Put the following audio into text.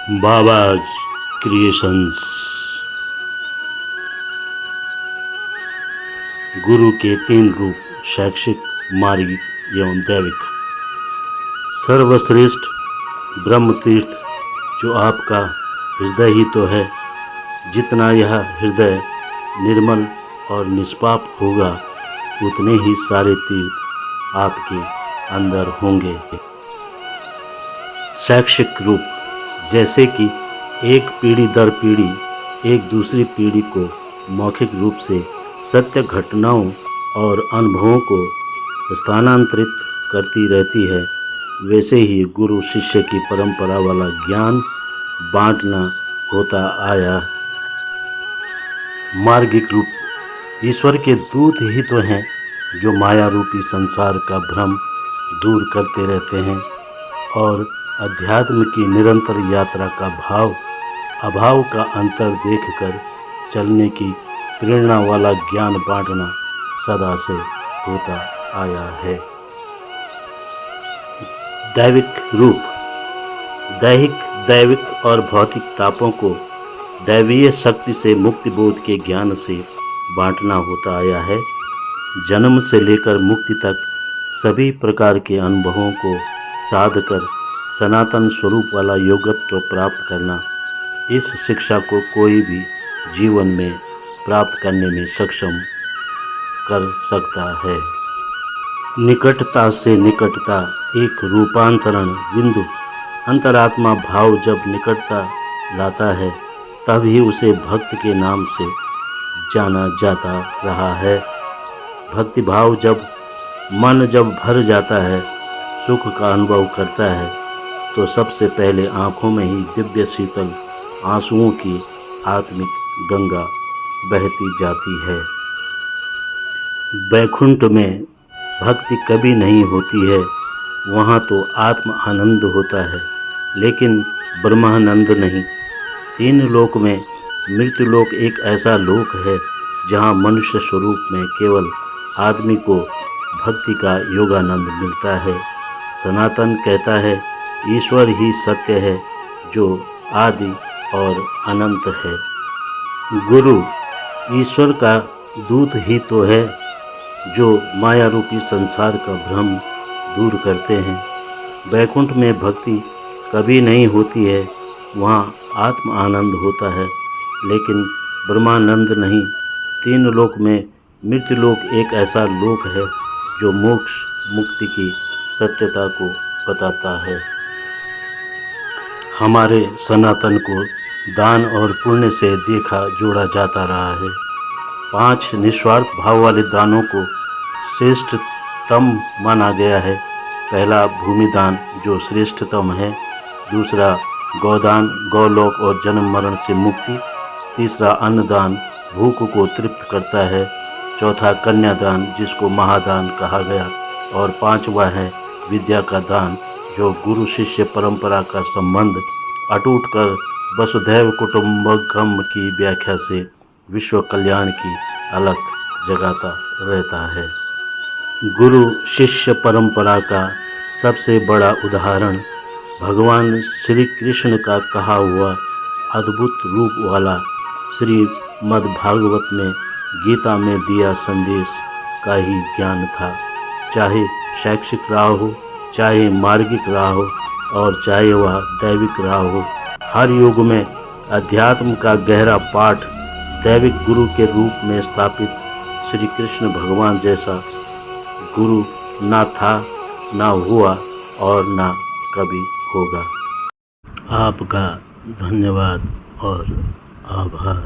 बाबाज creations. गुरु के 3 रूप, शैक्षिक, मार्गिक एवं दैविक। सर्वश्रेष्ठ ब्रह्म तीर्थ जो आपका हृदय ही तो है। जितना यह हृदय निर्मल और निष्पाप होगा, उतने ही सारे तीर्थ आपके अंदर होंगे। शैक्षिक रूप, जैसे कि एक पीढ़ी दर पीढ़ी एक दूसरी पीढ़ी को मौखिक रूप से सत्य घटनाओं और अनुभवों को स्थानांतरित करती रहती है, वैसे ही गुरु शिष्य की परंपरा वाला ज्ञान बांटना होता आया। मार्गिक रूप, ईश्वर के दूत ही तो हैं जो माया रूपी संसार का भ्रम दूर करते रहते हैं और अध्यात्म की निरंतर यात्रा का भाव अभाव का अंतर देखकर चलने की प्रेरणा वाला ज्ञान बांटना सदा से होता आया है। दैविक रूप, दैहिक, दैविक और भौतिक तापों को दैवीय शक्ति से मुक्ति बोध के ज्ञान से बांटना होता आया है। जन्म से लेकर मुक्ति तक सभी प्रकार के अनुभवों को साध कर सनातन स्वरूप वाला योगत्व प्राप्त करना, इस शिक्षा को कोई भी जीवन में प्राप्त करने में सक्षम कर सकता है। निकटता से निकटता एक रूपांतरण बिंदु, अंतरात्मा भाव जब निकटता लाता है तब ही उसे भक्त के नाम से जाना जाता रहा है। भक्ति भाव जब भर जाता है, सुख का अनुभव करता है, तो सबसे पहले आँखों में ही दिव्य शीतल आंसुओं की आत्मिक गंगा बहती जाती है। वैकुंठ में भक्ति कभी नहीं होती है, वहाँ तो आत्म आनंद होता है, लेकिन ब्रह्मानंद नहीं। 3 लोक में मृत्युलोक एक ऐसा लोक है जहाँ मनुष्य स्वरूप में केवल आदमी को भक्ति का योगानंद मिलता है। सनातन कहता है ईश्वर ही सत्य है जो आदि और अनंत है। गुरु ईश्वर का दूत ही तो है जो माया रूपी संसार का भ्रम दूर करते हैं। वैकुंठ में भक्ति कभी नहीं होती है, वहाँ आत्म आनंद होता है, लेकिन ब्रह्मानंद नहीं। 3 लोक में मृत्युलोक एक ऐसा लोक है जो मोक्ष मुक्ति की सत्यता को बताता है। हमारे सनातन को दान और पुण्य से देखा जोड़ा जाता रहा है। 5 निस्वार्थ भाव वाले दानों को श्रेष्ठतम माना गया है। पहला भूमिदान जो श्रेष्ठतम है, दूसरा गौदान, गौलोक और जन्म मरण से मुक्ति, तीसरा अन्नदान भूख को तृप्त करता है, चौथा कन्यादान जिसको महादान कहा गया, और 5वां है विद्या का दान जो गुरु शिष्य परंपरा का संबंध अटूट कर वसुधैव कुटुंबकम की व्याख्या से विश्व कल्याण की अलख जगाता रहता है। गुरु शिष्य परंपरा का सबसे बड़ा उदाहरण भगवान श्री कृष्ण का कहा हुआ अद्भुत रूप वाला श्रीमद्भागवत में गीता में दिया संदेश का ही ज्ञान था। चाहे शैक्षिक राह हो, चाहे मार्गिक राह हो और चाहे वह दैविक राह हो, हर युग में अध्यात्म का गहरा पाठ दैविक गुरु के रूप में स्थापित श्री कृष्ण भगवान जैसा गुरु ना था, ना हुआ और ना कभी होगा। आपका धन्यवाद और आभार।